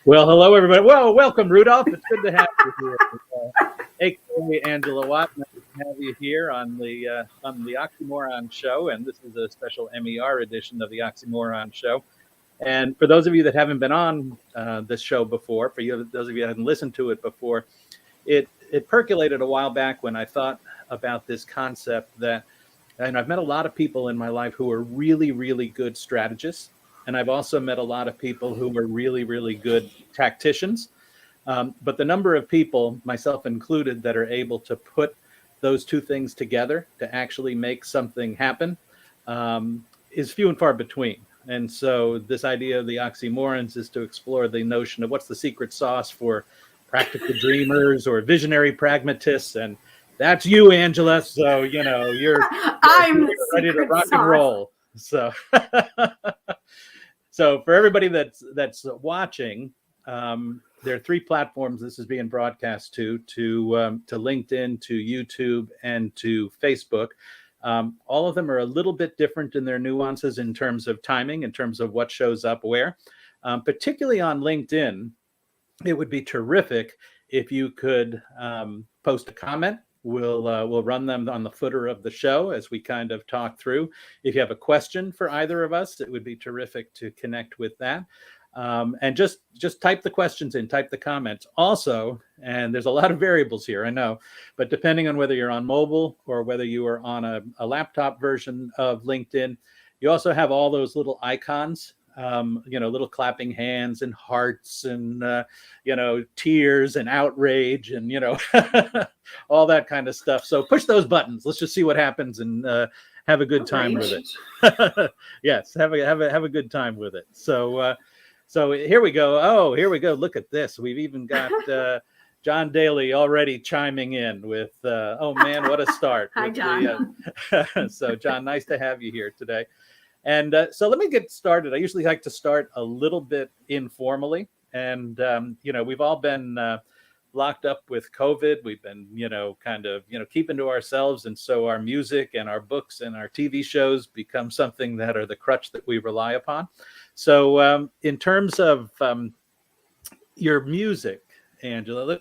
Well, hello, everybody. Well, welcome, Rudolph. It's good to have you here. AKA Angela Watt. Nice to have you here on the OxyMoron show, and this is a special MER edition of the OxyMoron show. And for those of you that haven't been on this show before, those of you that haven't listened to it before, it percolated a while back when I thought about this concept that, and I've met a lot of people in my life who are really, really good strategists. And I've also met a lot of people who are really, really good tacticians. But the number of people, myself included, that are able to put those two things together to actually make something happen is few and far between. And so this idea of the oxymorons is to explore the notion of what's the secret sauce for practical dreamers or visionary pragmatists. And that's you, Angela. So, you're I'm ready to rock and roll. So So for everybody that's watching, there are three platforms this is being broadcast to LinkedIn, to YouTube, and to Facebook. All of them are a little bit different in their nuances in terms of timing, in terms of what shows up where. Particularly on LinkedIn, it would be terrific if you could post a comment. We'll run them on the footer of the show as we kind of talk through. If you have a question for either of us, it would be terrific to connect with that. And just type the questions in, type the comments. Also, and there's a lot of variables here, I know, but depending on whether you're on mobile or whether you are on a laptop version of LinkedIn, you also have all those little icons. Little clapping hands and hearts and, tears and outrage and, all that kind of stuff. So push those buttons. Let's just see what happens and have a good time with it. Yes, have a good time with it. So here we go. Oh, here we go. Look at this. We've even got John Daly already chiming in with, oh man, what a start. Hi, John. So John, nice to have you here today. And so let me get started. I usually like to start a little bit informally. And, we've all been locked up with COVID. We've been, keeping to ourselves. And so our music and our books and our TV shows become something that are the crutch that we rely upon. So in terms of your music, Angela,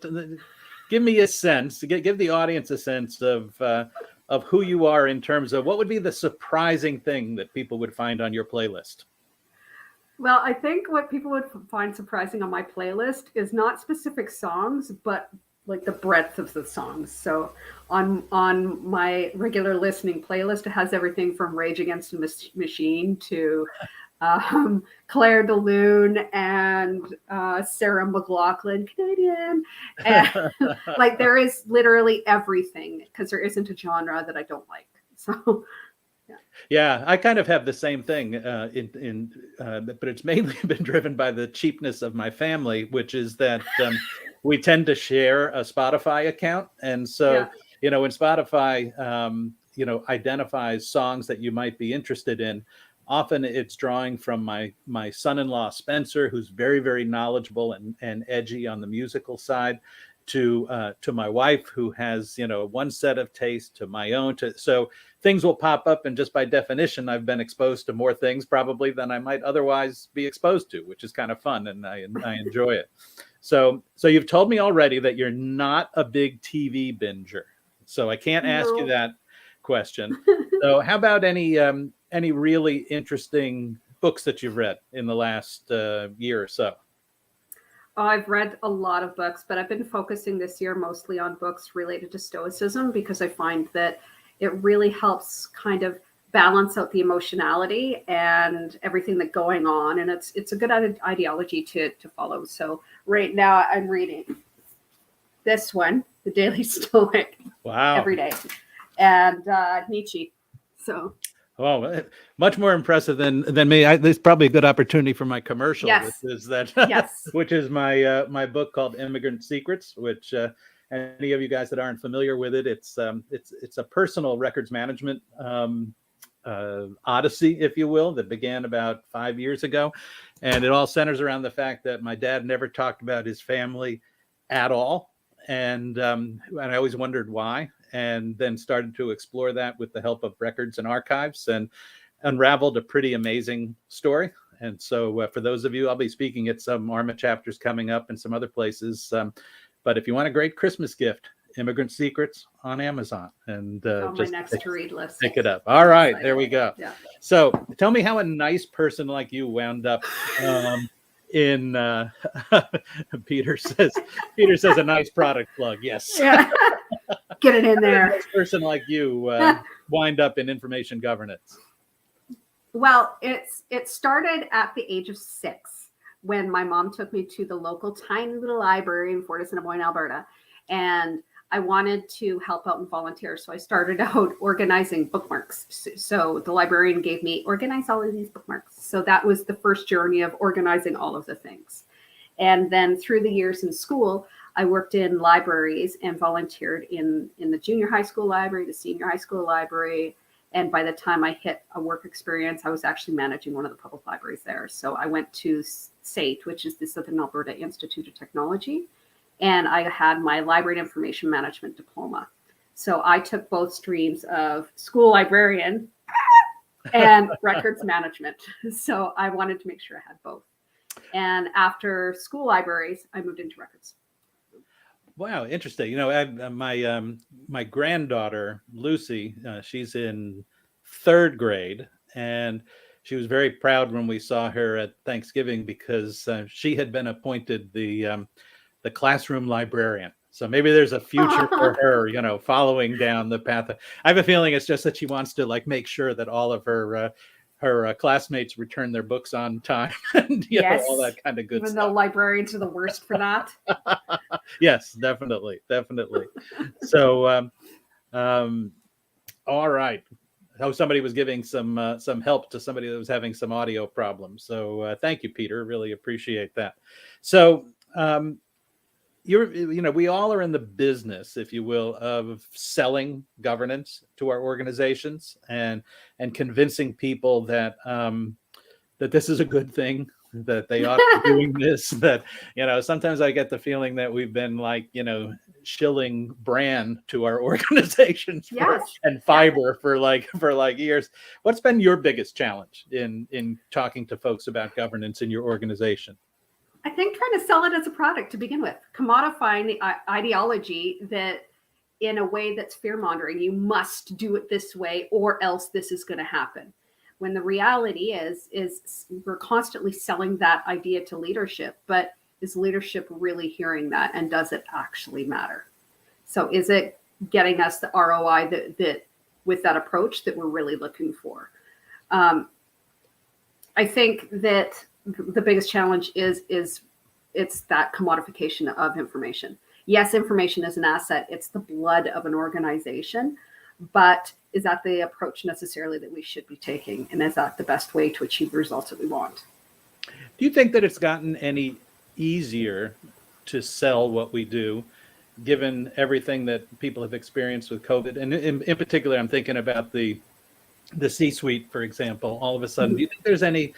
give me a sense, give the audience a sense of who you are in terms of what would be the surprising thing that people would find on your playlist. Well, I think what people would find surprising on my playlist is not specific songs, but like the breadth of the songs. So on my regular listening playlist, it has everything from Rage Against the Machine to Claire de Lune and Sarah McLachlan, Canadian. And, like there is literally everything because there isn't a genre that I don't like. So yeah, I kind of have the same thing but it's mainly been driven by the cheapness of my family, which is that we tend to share a Spotify account. And so, when Spotify, identifies songs that you might be interested in, often it's drawing from my son-in-law, Spencer, who's very, very knowledgeable and edgy on the musical side, to my wife, who has, one set of taste, to my own. So things will pop up. And just by definition, I've been exposed to more things probably than I might otherwise be exposed to, which is kind of fun. And I enjoy it. So you've told me already that you're not a big TV binger. So I can't ask you that question. So how about any really interesting books that you've read in the last year or so? I've read a lot of books, but I've been focusing this year mostly on books related to Stoicism because I find that it really helps kind of balance out the emotionality and everything that's going on. And it's a good ideology to follow. So right now I'm reading this one, The Daily Stoic. Wow. Every day. And Nietzsche. So. Oh, much more impressive than me. This is probably a good opportunity for my commercial. Yes. Which is that. Yes. Which is my book called Immigrant Secrets. Which any of you guys that aren't familiar with it, it's a personal records management odyssey, if you will, that began about 5 years ago, and it all centers around the fact that my dad never talked about his family at all, and I always wondered why. And then started to explore that with the help of records and archives, and unraveled a pretty amazing story. And so for those of you, I'll be speaking at some ARMA chapters coming up and some other places. But if you want a great Christmas gift, Immigrant Secrets on Amazon, and on my just next to read list. pick it up. All right, there we go. Yeah. So tell me how a nice person like you wound up in Peter says a nice product plug. Yes. Yeah. Get it in there. A nice person like you wind up in information governance. Well, it started at the age of 6 when my mom took me to the local tiny little library in Fort Assiniboine, Alberta, and I wanted to help out and volunteer. So I started out organizing bookmarks. So the librarian gave me, organize all of these bookmarks. So that was the first journey of organizing all of the things. And then through the years in school, I worked in libraries and volunteered in the junior high school library, the senior high school library. And by the time I hit a work experience, I was actually managing one of the public libraries there. So I went to SAIT, which is the Southern Alberta Institute of Technology. And I had my library and information management diploma. So I took both streams of school librarian and records management. So I wanted to make sure I had both. And after school libraries, I moved into records. Wow, interesting. You know, my granddaughter Lucy, she's in 3rd grade, and she was very proud when we saw her at Thanksgiving because she had been appointed the classroom librarian. So maybe there's a future for her, you know, following down the path. I have a feeling it's just that she wants to like make sure that all of her classmates return their books on time and know, all that kind of good stuff. Even though librarians are the worst for that. Yes, definitely. So, all right. Oh, somebody was giving some help to somebody that was having some audio problems. So thank you, Peter. Really appreciate that. So we all are in the business, if you will, of selling governance to our organizations and convincing people that that this is a good thing, that they ought to be doing this. That, you know, sometimes I get the feeling that we've been like, you know, shilling brand to our organizations and fiber for years. What's been your biggest challenge in talking to folks about governance in your organization? I think trying to sell it as a product to begin with, commodifying the ideology that in a way that's fear-mongering, you must do it this way or else this is going to happen. When the reality is we're constantly selling that idea to leadership, but is leadership really hearing that, and does it actually matter? So is it getting us the ROI that with that approach that we're really looking for? I think that the biggest challenge is it's that commodification of information. Yes, information is an asset. It's the blood of an organization, but is that the approach necessarily that we should be taking? And is that the best way to achieve the results that we want? Do you think that it's gotten any easier to sell what we do, given everything that people have experienced with COVID? And in particular, I'm thinking about the C-suite, for example. All of a sudden, do you think there's any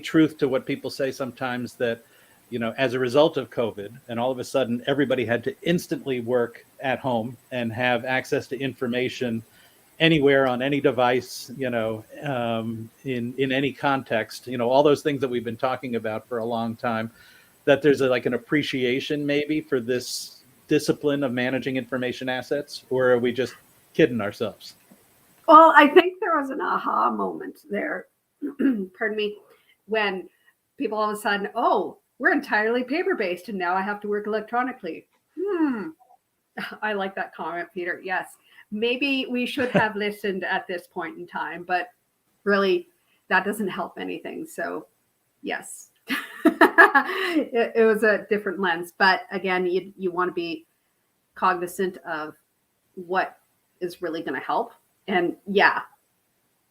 truth to what people say sometimes that, you know, as a result of COVID, and all of a sudden everybody had to instantly work at home and have access to information anywhere on any device, you know, in any context, you know, all those things that we've been talking about for a long time, that there's like an appreciation maybe for this discipline of managing information assets? Or are we just kidding ourselves? Well, I think there was an aha moment there, pardon me, when people all of a sudden, oh, we're entirely paper-based and now I have to work electronically. I like that comment, Peter. Yes, maybe we should have listened at this point in time, but really that doesn't help anything. So yes, it was a different lens. But again, you want to be cognizant of what is really going to help. And yeah,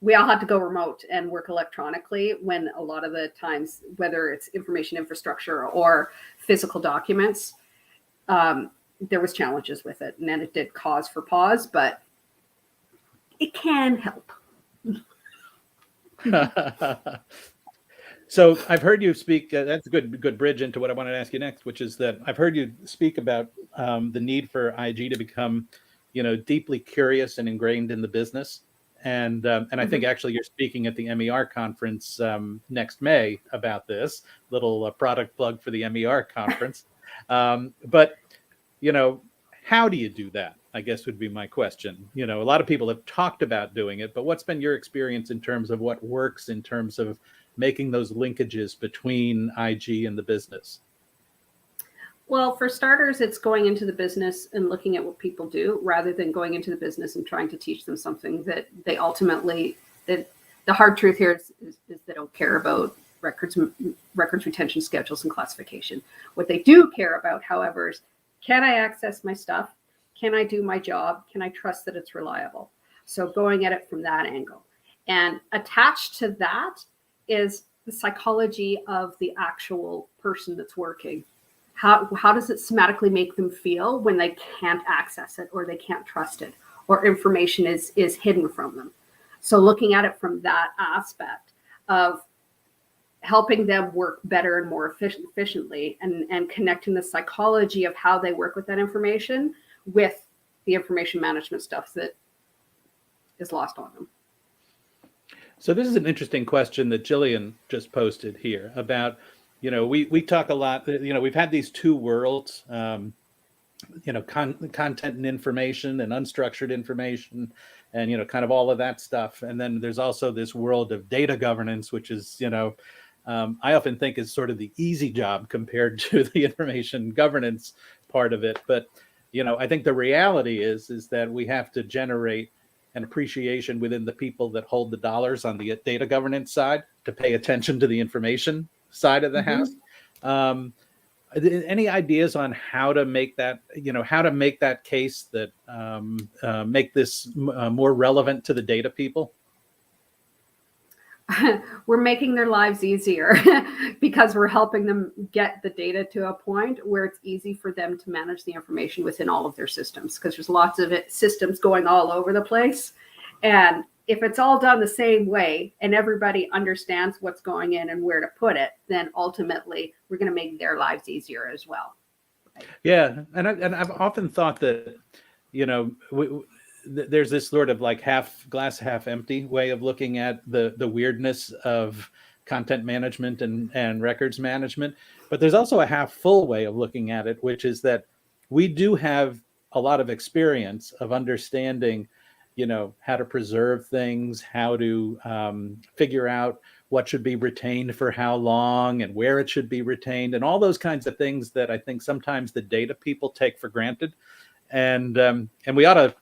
we all had to go remote and work electronically when a lot of the times, whether it's information infrastructure or physical documents, there was challenges with it. And then it did cause for pause, but it can help. So I've heard you speak, that's a good bridge into what I wanted to ask you next, which is that I've heard you speak about the need for IG to become, you know, deeply curious and ingrained in the business. And I think actually you're speaking at the MER conference next May about this little product plug for the MER conference. But how do you do that? I guess would be my question. A lot of people have talked about doing it, but what's been your experience in terms of what works in terms of making those linkages between IG and the business? Well, for starters, it's going into the business and looking at what people do rather than going into the business and trying to teach them something that they ultimately, the hard truth here is they don't care about records retention schedules and classification. What they do care about, however, is can I access my stuff? Can I do my job? Can I trust that it's reliable? So going at it from that angle. And attached to that is the psychology of the actual person that's working. How does it somatically make them feel when they can't access it or they can't trust it or information is hidden from them? So looking at it from that aspect of helping them work better and more efficiently and connecting the psychology of how they work with that information with the information management stuff that is lost on them. So this is an interesting question that Jillian just posted here about, we talk a lot, we've had these two worlds, content and information and unstructured information and, kind of all of that stuff. And then there's also this world of data governance, which is, I often think is sort of the easy job compared to the information governance part of it. But, I think the reality is that we have to generate an appreciation within the people that hold the dollars on the data governance side to pay attention to the information side of the house. Any ideas on how to make that, case that make this more relevant to the data people? We're making their lives easier because we're helping them get the data to a point where it's easy for them to manage the information within all of their systems, because there's lots of systems going all over the place. And if it's all done the same way and everybody understands what's going in and where to put it, then ultimately we're going to make their lives easier as well. Right? Yeah. And I've often thought that, there's this sort of like half glass, half empty way of looking at the weirdness of content management and records management. But there's also a half full way of looking at it, which is that we do have a lot of experience of understanding, how to preserve things, how to figure out what should be retained for how long and where it should be retained and all those kinds of things that I think sometimes the data people take for granted. And we ought to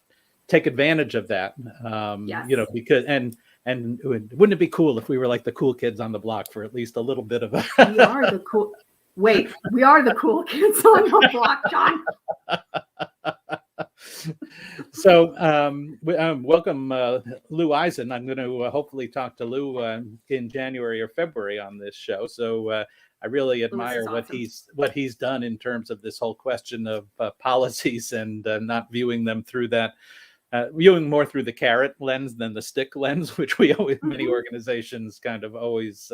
take advantage of that, Yes. because and wouldn't it be cool if we were like the cool kids on the block for at least a little bit of a we are the cool kids on the block, John. So welcome Lou Eisen. I'm going to hopefully talk to Lou in January or February on this show. So I really admire what he's done in terms of this whole question of policies and not viewing them through that, viewing more through the carrot lens than the stick lens, which we always many organizations kind of always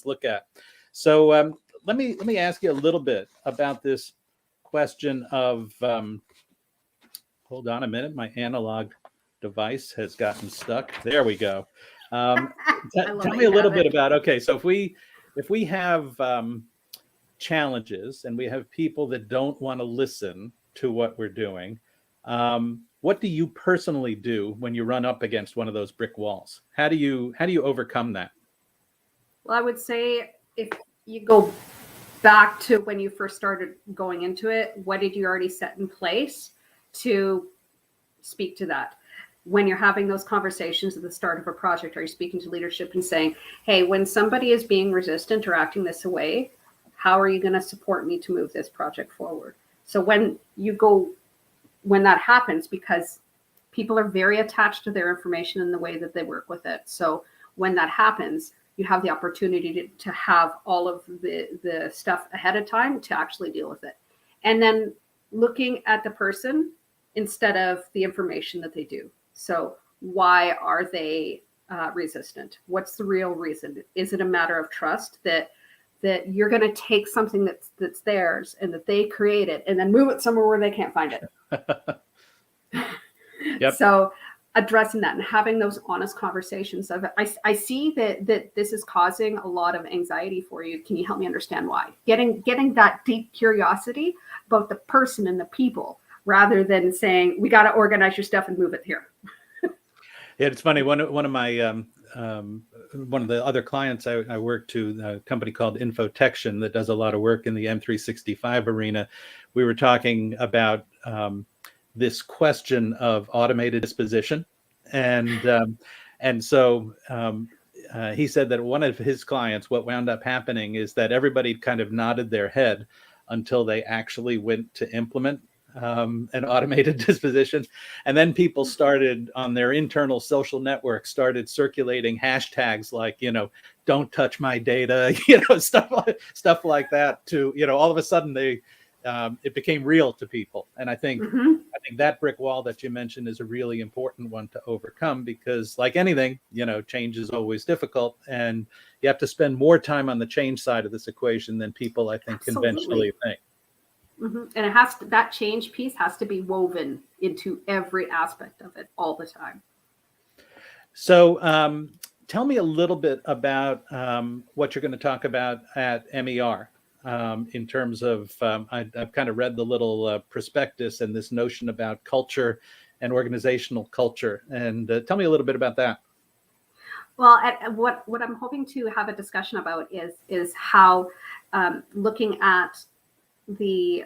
look at. So let me ask you a little bit about this question of. Hold on a minute, my analog device has gotten stuck. There we go. Tell me a little bit about, okay, so if we have challenges and we have people that don't want to listen to what we're doing, what do you personally do when you run up against one of those brick walls? How do you overcome that? Well, I would say if you go back to when you first started going into it, what did you already set in place to speak to that? When you're having those conversations at the start of a project, are you speaking to leadership and saying, hey, when somebody is being resistant or acting this way, how are you going to support me to move this project forward? So when that happens, because people are very attached to their information and the way that they work with it. So when that happens, you have the opportunity to have all of the stuff ahead of time to actually deal with it. And then looking at the person instead of the information that they do. So why are they resistant? What's the real reason? Is it a matter of trust that you're going to take something that's theirs and that they created and then move it somewhere where they can't find it? Yep. So addressing that and having those honest conversations of I see that this is causing a lot of anxiety for you. Can you help me understand why? Getting that deep curiosity about the person and the people, rather than saying, we got to organize your stuff and move it here. Yeah, it's funny. One of my one of the other clients I work to, a company called Infotection that does a lot of work in the M365 arena. We were talking about this question of automated disposition, and so he said that one of his clients, what wound up happening is that everybody kind of nodded their head until they actually went to implement an automated disposition, and then people started on their internal social networks started circulating hashtags like, don't touch my data, stuff like that, to, all of a sudden they it became real to people. And I think that brick wall that you mentioned is a really important one to overcome, because like anything, change is always difficult, and you have to spend more time on the change side of this equation than people, I think, conventionally think. And that change piece has to be woven into every aspect of it all the time. So tell me a little bit about what you're going to talk about at MER in terms of, I've kind of read the little prospectus and this notion about culture and organizational culture. And tell me a little bit about that. Well, what I'm hoping to have a discussion about is how looking at the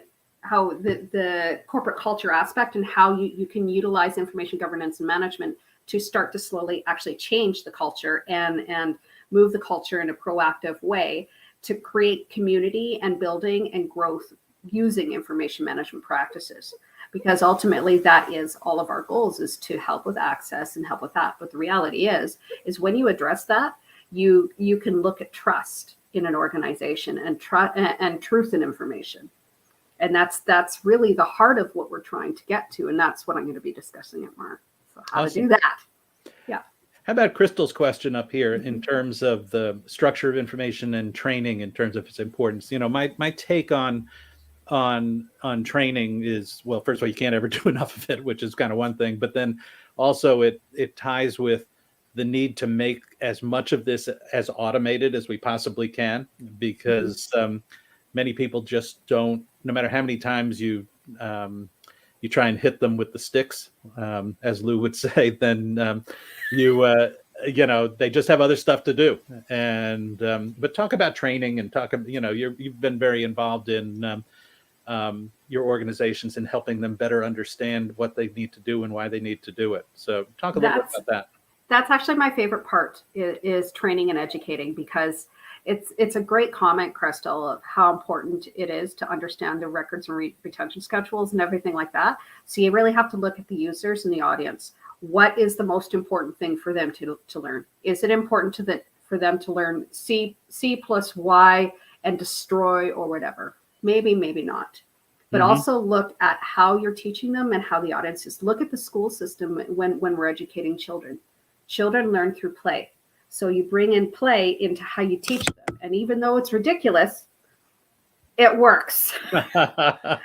corporate culture aspect and how you can utilize information governance and management to start to slowly actually change the culture and move the culture in a proactive way to create community and building and growth using information management practices. Because ultimately that is all of our goals, is to help with access and help with that. But the reality is when you address that, you can look at trust in an organization and truth in information. And that's really the heart of what we're trying to get to. And that's what I'm going to be discussing at MER. So how to do that. Yeah. How about Crystal's question up here in terms of the structure of information and training in terms of its importance? My take on training is, well, first of all, you can't ever do enough of it, which is kind of one thing. But then also it ties with the need to make as much of this as automated as we possibly can, because many people just don't, no matter how many times you try and hit them with the sticks, as Lou would say, then they just have other stuff to do. And but talk about training and you've been very involved in your organizations and helping them better understand what they need to do and why they need to do it. So talk a little bit about that. That's actually my favorite part is training and educating, because it's a great comment, Crystal, of how important it is to understand the records and retention schedules and everything like that. So you really have to look at the users and the audience. What is the most important thing for them to learn? Is it important for them to learn C plus Y and destroy or whatever? Maybe not. But also look at how you're teaching them and how the audience is. Look at the school system when we're educating children. Children learn through play. So you bring in play into how you teach them. And even though it's ridiculous, it works.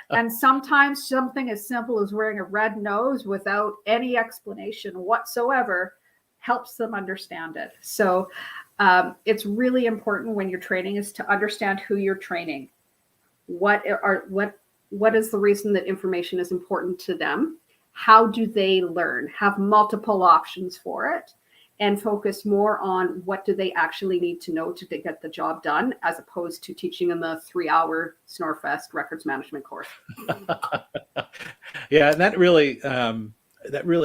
And sometimes something as simple as wearing a red nose without any explanation whatsoever helps them understand it. So it's really important when you're training is to understand who you're training. What is the reason that information is important to them? How do they learn? Have multiple options for it, and focus more on what do they actually need to know to get the job done, as opposed to teaching them a 3-hour Snorefest records management course. Yeah, and that really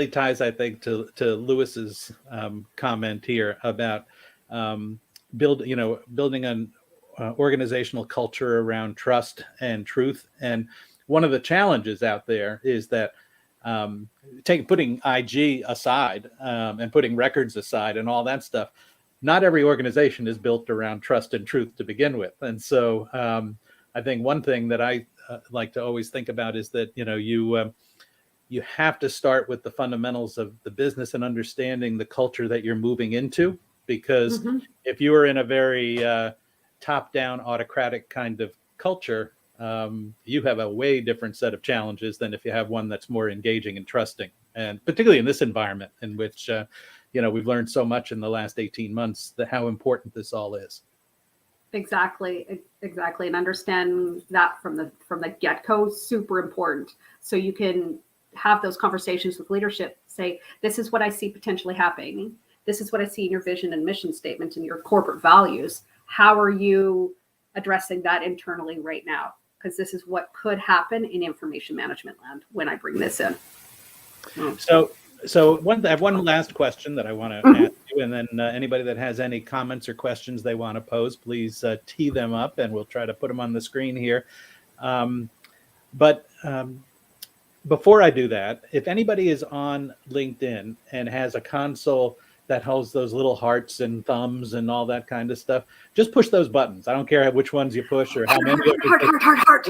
ties, I think, to Lewis's comment here about building an organizational culture around trust and truth. And one of the challenges out there is that putting IG aside and putting records aside and all that stuff, not every organization is built around trust and truth to begin with. And so I think one thing that I like to always think about is that, you have to start with the fundamentals of the business and understanding the culture that you're moving into, because if you are in a very top-down autocratic kind of culture, you have a way different set of challenges than if you have one that's more engaging and trusting. and particularly in this environment in which we've learned so much in the last 18 months that how important this all is. Exactly, and understand that from the get-go, super important. So you can have those conversations with leadership. Say, this is what I see potentially happening. This is what I see in your vision and mission statement and your corporate values. How are you addressing that internally right now? Because this is what could happen in information management land when I bring this in. So I have one last question that I want to ask you, and then anybody that has any comments or questions they want to pose, please tee them up, and we'll try to put them on the screen here. But before I do that, if anybody is on LinkedIn and has a console that holds those little hearts and thumbs and all that kind of stuff, just push those buttons. I don't care which ones you push or how many. Heart.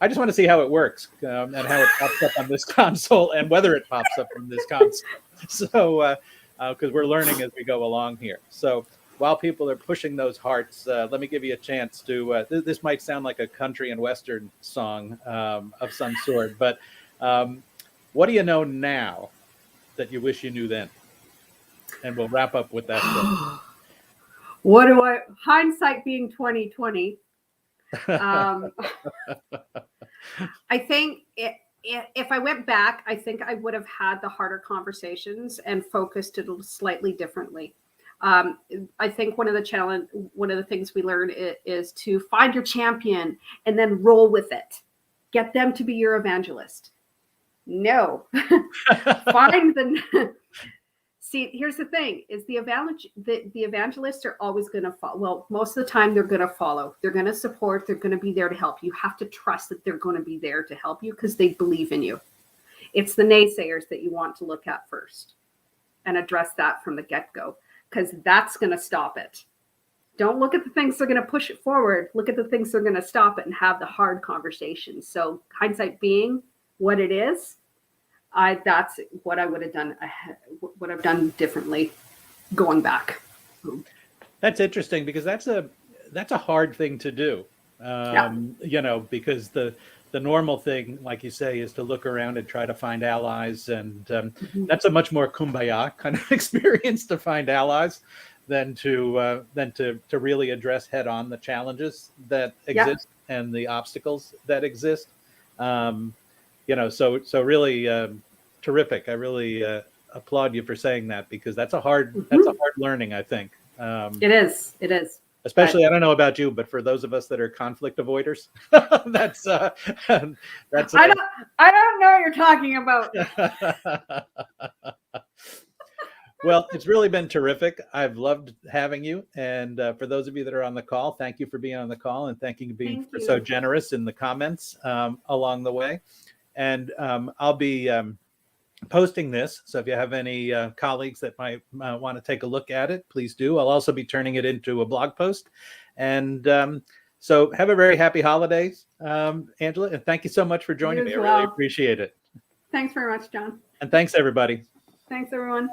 I just want to see how it works and how it pops up on this console and whether it pops up on this console. So, because we're learning as we go along here. So while people are pushing those hearts, let me give you a chance to, this might sound like a country and Western song of some sort, but what do you know now that you wish you knew then? And we'll wrap up with that. Hindsight being 2020. I think if I went back, I think I would have had the harder conversations and focused it slightly differently. I think one of the things we learn is to find your champion and then roll with it. Get them to be your evangelist. No, find the. See, here's the thing: is the evangelists are always going to follow. Well, most of the time they're going to follow. They're going to support. They're going to be there to help. You have to trust that they're going to be there to help you because they believe in you. It's the naysayers that you want to look at first and address that from the get-go, because that's going to stop it. Don't look at the things that are going to push it forward. Look at the things that are going to stop it and have the hard conversations. So hindsight being what it is, that's what I would have done. What I've done differently going back. That's interesting because that's a hard thing to do. Because the normal thing, like you say, is to look around and try to find allies, and that's a much more kumbaya kind of experience to find allies than to really address head on the challenges that exist and the obstacles that exist. So really terrific. I really applaud you for saying that, because that's a hard learning, I think. It is. Especially, I don't know about you, but for those of us that are conflict avoiders, that's I don't know what you're talking about. Well, it's really been terrific. I've loved having you. And for those of you that are on the call, thank you for being on the call, and thank you for being so generous in the comments along the way. And I'll be posting this. So if you have any colleagues that might want to take a look at it, please do. I'll also be turning it into a blog post. And so have a very happy holidays, Angela. And thank you so much for joining me. I really appreciate it. Thanks very much, John. And thanks, everybody. Thanks, everyone.